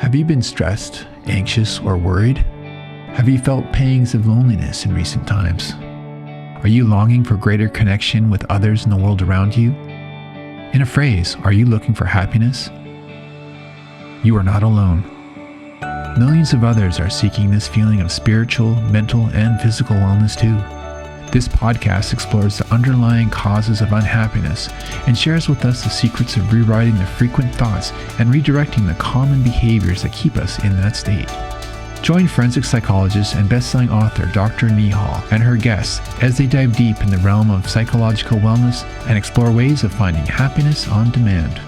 Have you been stressed, anxious, or worried? Have you felt pangs of loneliness in recent times? Are you longing for greater connection with others in the world around you? In a phrase, are you looking for happiness? You are not alone. Millions of others are seeking this feeling of spiritual, mental, and physical wellness too. This podcast explores the underlying causes of unhappiness and shares with us the secrets of rewriting the frequent thoughts and redirecting the common behaviors that keep us in that state. Join forensic psychologist and best-selling author Dr. Nihal and her guests as they dive deep in the realm of psychological wellness and explore ways of finding happiness on demand.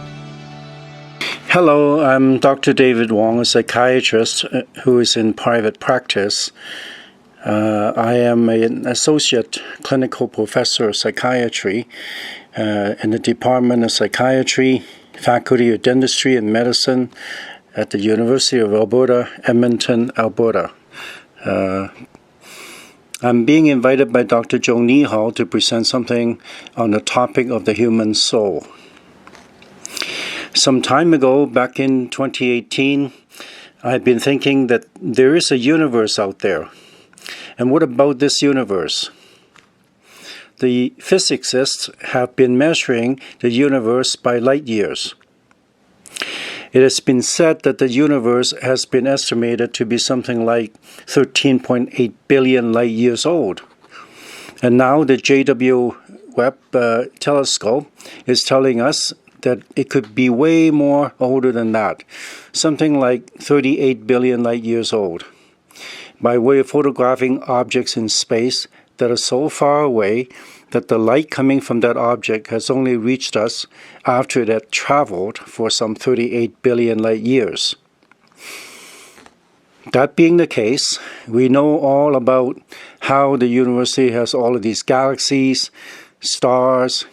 Hello, I'm Dr. David Wong, a psychiatrist who is in private practice. I am an associate clinical professor of psychiatry in the Department of Psychiatry, Faculty of Dentistry and Medicine at the University of Alberta, Edmonton, Alberta. I'm being invited by Dr. Joe Nihal to present something on the topic of the human soul. Some time ago, back in 2018, I've been thinking that there is a universe out there. And what about this universe? The physicists have been measuring the universe by light years. It has been said that the universe has been estimated to be something like 13.8 billion light years old. And now the JW Webb telescope is telling us that it could be way more older than that, something like 38 billion light years old, by way of photographing objects in space that are so far away that the light coming from that object has only reached us after it had traveled for some 38 billion light years. That being the case, we know all about how the universe has all of these galaxies, stars,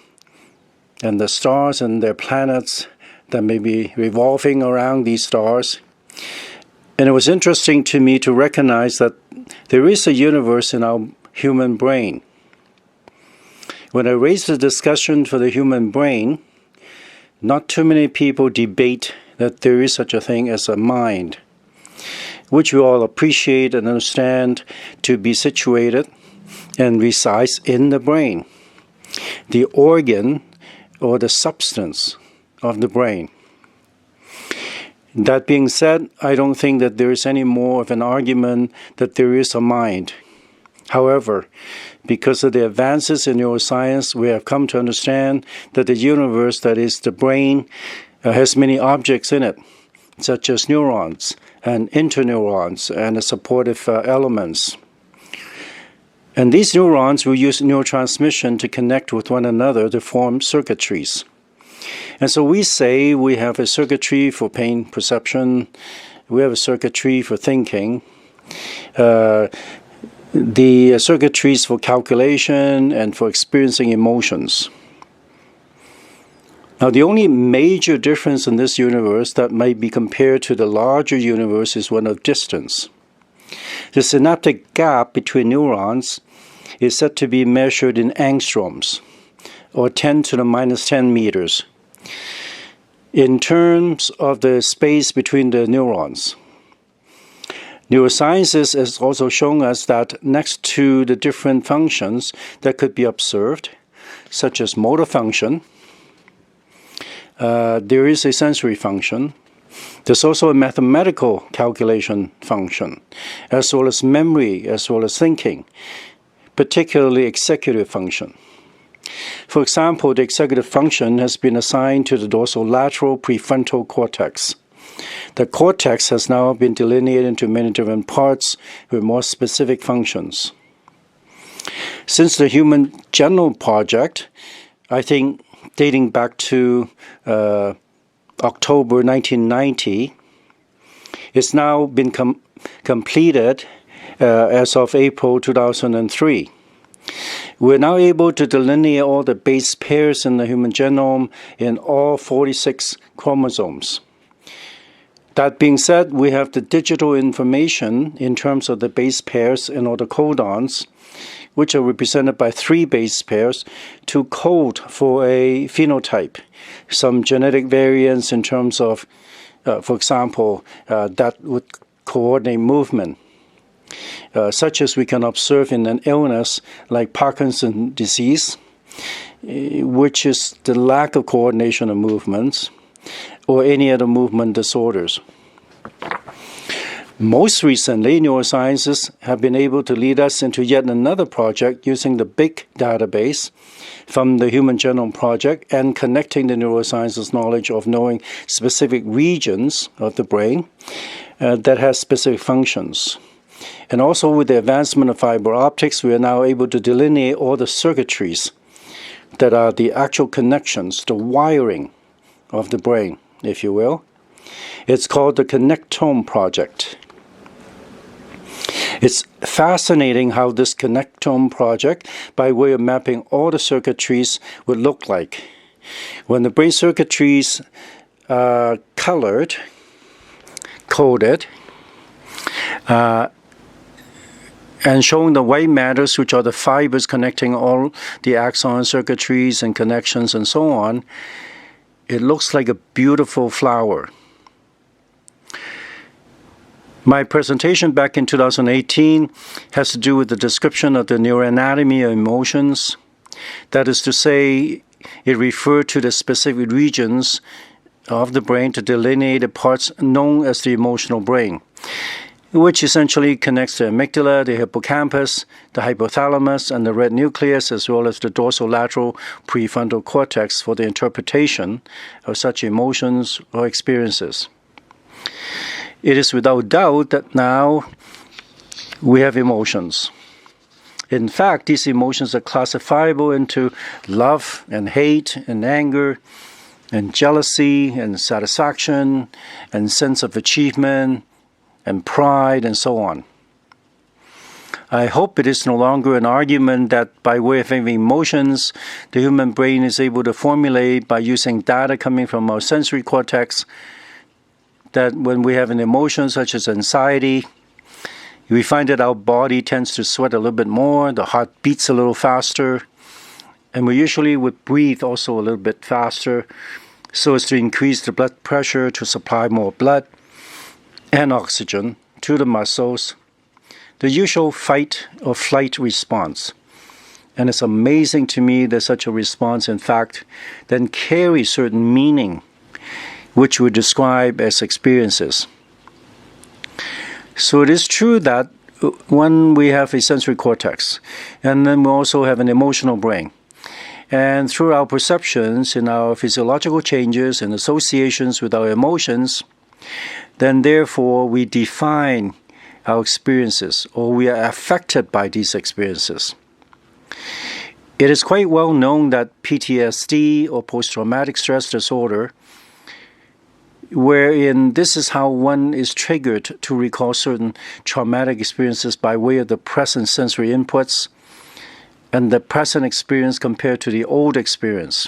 and the stars and their planets that may be revolving around these stars. And it was interesting to me to recognize that there is a universe in our human brain. When I raised the discussion for the human brain, not too many people debate that there is such a thing as a mind, which we all appreciate and understand to be situated and resides in the brain, the organ or the substance of the brain. That being said, I don't think that there is any more of an argument that there is a mind. However, because of the advances in neuroscience, we have come to understand that the universe, that is the brain, has many objects in it, such as neurons and interneurons and the supportive elements. And these neurons will use neurotransmission to connect with one another to form circuitries. And so we say we have a circuitry for pain perception, we have a circuitry for thinking, the circuitries for calculation and for experiencing emotions. Now, the only major difference in this universe that might be compared to the larger universe is one of distance. The synaptic gap between neurons is said to be measured in angstroms, or 10 to the minus 10 meters, in terms of the space between the neurons. Neurosciences has also shown us that next to the different functions that could be observed, such as motor function, there is a sensory function. There's also a mathematical calculation function, as well as memory, as well as thinking, particularly executive function. For example, the executive function has been assigned to the dorsolateral prefrontal cortex. The cortex has now been delineated into many different parts with more specific functions. Since the Human Genome Project, I think dating back to October 1990, it's now been completed as of April 2003. We're now able to delineate all the base pairs in the human genome in all 46 chromosomes. That being said, we have the digital information in terms of the base pairs and all the codons, which are represented by 3 base pairs, to code for a phenotype, some genetic variants in terms of for example, that would coordinate movement, such as we can observe in an illness like Parkinson's disease, which is the lack of coordination of movements, or any other movement disorders. Most recently, neurosciences have been able to lead us into yet another project using the big database from the Human Genome Project and connecting the neurosciences knowledge of knowing specific regions of the brain that has specific functions. And also with the advancement of fiber optics, we are now able to delineate all the circuitries that are the actual connections, the wiring of the brain, if you will. It's called the Connectome Project. It's fascinating how this Connectome Project, by way of mapping all the circuitries, would look like. When the brain circuitries are colored, coded, and showing the white matters, which are the fibers connecting all the axon circuitries and connections and so on, it looks like a beautiful flower. My presentation back in 2018 has to do with the description of the neuroanatomy of emotions. That is to say, it referred to the specific regions of the brain to delineate the parts known as the emotional brain, which essentially connects the amygdala, the hippocampus, the hypothalamus, and the red nucleus, as well as the dorsolateral prefrontal cortex for the interpretation of such emotions or experiences. It is without doubt that now we have emotions. In fact, these emotions are classifiable into love and hate and anger and jealousy and satisfaction and sense of achievement and pride and so on. I hope it is no longer an argument that by way of having emotions, the human brain is able to formulate by using data coming from our sensory cortex, that when we have an emotion such as anxiety, we find that our body tends to sweat a little bit more, the heart beats a little faster, and we usually would breathe also a little bit faster so as to increase the blood pressure to supply more blood and oxygen to the muscles, the usual fight or flight response. And it's amazing to me that such a response, in fact, then carries certain meaning, which we describe as experiences. So it is true that when we have a sensory cortex, and then we also have an emotional brain. And through our perceptions and our physiological changes and associations with our emotions, then therefore we define our experiences, or we are affected by these experiences. It is quite well known that PTSD, or post-traumatic stress disorder, wherein this is how one is triggered to recall certain traumatic experiences by way of the present sensory inputs and the present experience compared to the old experience.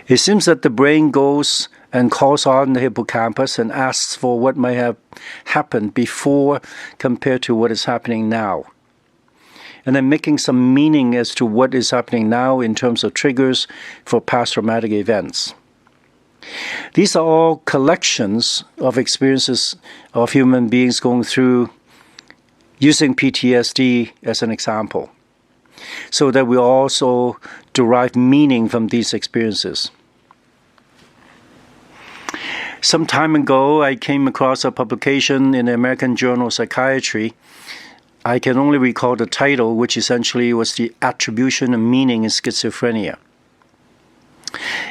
It seems that the brain goes and calls on the hippocampus and asks for what might have happened before compared to what is happening now, and then making some meaning as to what is happening now in terms of triggers for past traumatic events. These are all collections of experiences of human beings going through using PTSD as an example, so that we also derive meaning from these experiences. Some time ago, I came across a publication in the American Journal of Psychiatry. I can only recall the title, which essentially was the attribution of meaning in schizophrenia.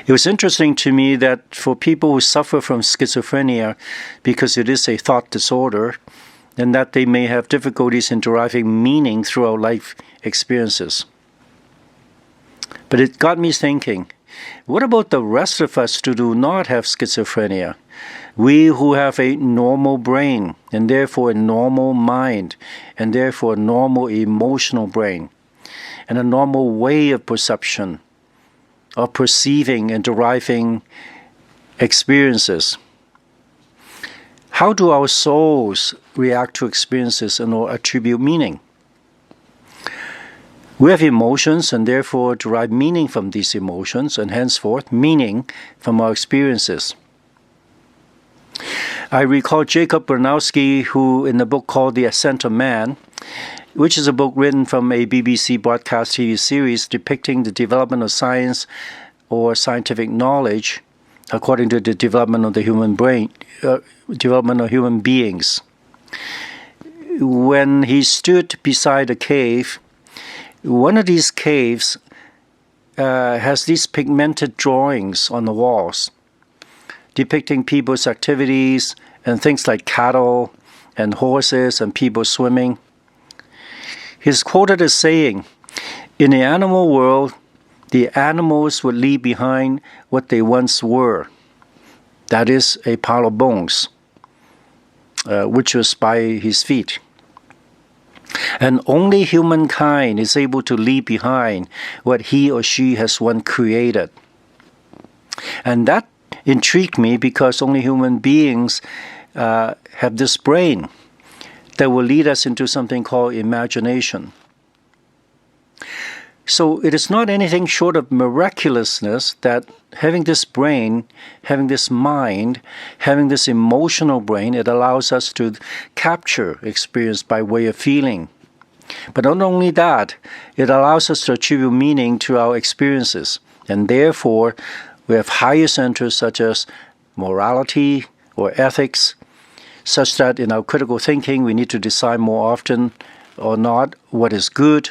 It was interesting to me that for people who suffer from schizophrenia, because it is a thought disorder, and that they may have difficulties in deriving meaning through our life experiences. But it got me thinking, what about the rest of us who do not have schizophrenia? We who have a normal brain, and therefore a normal mind, and therefore a normal emotional brain, and a normal way of perception, of perceiving and deriving experiences. How do our souls react to experiences and or attribute meaning? We have emotions and therefore derive meaning from these emotions, and henceforth meaning from our experiences. I recall Jacob Bernowski, who in the book called The Ascent of Man, which is a book written from a BBC broadcast TV series depicting the development of science or scientific knowledge according to the development of the human brain, development of human beings. When he stood beside a cave, one of these caves has these pigmented drawings on the walls depicting people's activities and things like cattle and horses and people swimming. He's quoted as saying, "In the animal world, the animals would leave behind what they once were. That is a pile of bones, which was by his feet. And only humankind is able to leave behind what he or she has once created." And that intrigued me because only human beings have this brain that will lead us into something called imagination. So it is not anything short of miraculousness that having this brain, having this mind, having this emotional brain, it allows us to capture experience by way of feeling. But not only that, it allows us to attribute meaning to our experiences. And therefore, we have higher centers such as morality or ethics, such that in our critical thinking we need to decide more often or not what is good.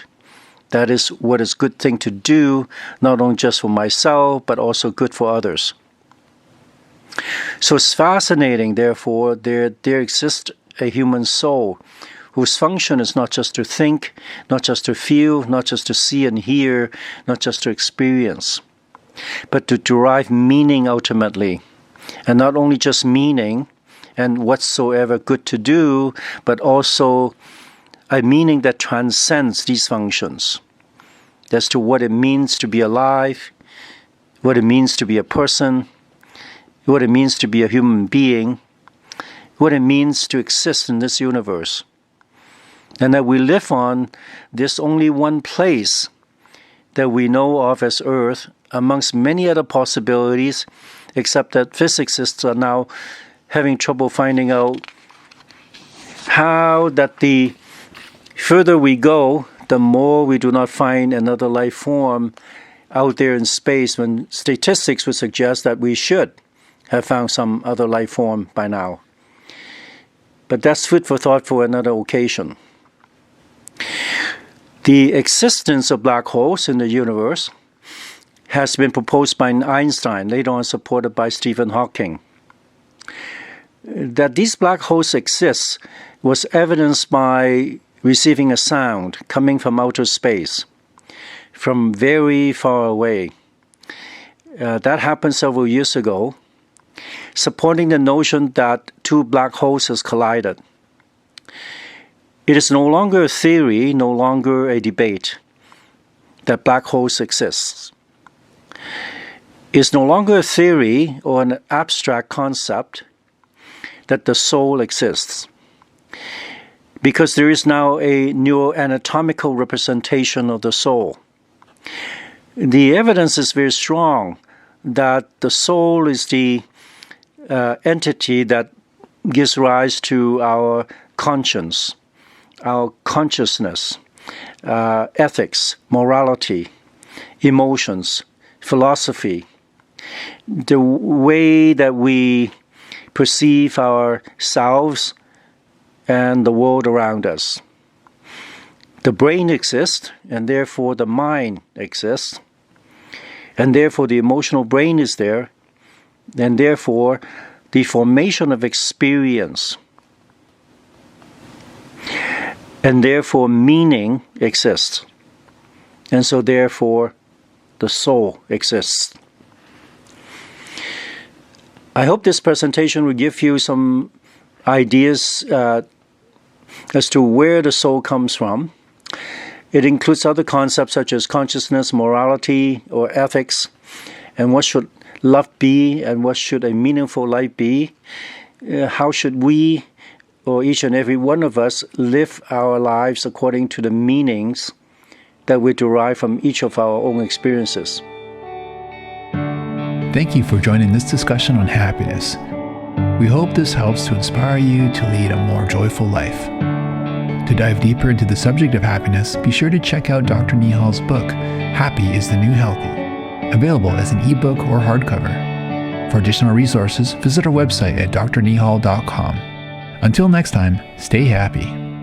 That is, what is a good thing to do, not only just for myself, but also good for others. So it's fascinating, therefore, there exists a human soul whose function is not just to think, not just to feel, not just to see and hear, not just to experience, but to derive meaning ultimately. And not only just meaning and whatsoever good to do, but also a meaning that transcends these functions as to what it means to be alive, what it means to be a person, what it means to be a human being, what it means to exist in this universe. And that we live on this only one place that we know of as Earth, amongst many other possibilities, except that physicists are now having trouble finding out how that the further we go, the more we do not find another life form out there in space, when statistics would suggest that we should have found some other life form by now. But that's food for thought for another occasion. The existence of black holes in the universe has been proposed by Einstein, later on supported by Stephen Hawking. That these black holes exist was evidenced by receiving a sound coming from outer space, from very far away. That happened several years ago, supporting the notion that two black holes has collided. It is no longer a theory, no longer a debate, that black holes exist. It's no longer a theory or an abstract concept that the soul exists, because there is now a neuroanatomical representation of the soul. The evidence is very strong that the soul is the entity that gives rise to our conscience, our consciousness, ethics, morality, emotions, philosophy, the way that we perceive ourselves and the world around us. The brain exists, and therefore the mind exists, and therefore the emotional brain is there, and therefore the formation of experience, and therefore meaning exists, and so therefore the soul exists. I hope this presentation will give you some ideas as to where the soul comes from. It includes other concepts such as consciousness, morality, or ethics, and what should love be, and what should a meaningful life be. How should we, or each and every one of us, live our lives according to the meanings that we derive from each of our own experiences. Thank you for joining this discussion on happiness. We hope this helps to inspire you to lead a more joyful life. To dive deeper into the subject of happiness, be sure to check out Dr. Nihal's book, Happy is the New Healthy, available as an ebook or hardcover. For additional resources, visit our website at drnihal.com. Until next time, stay happy.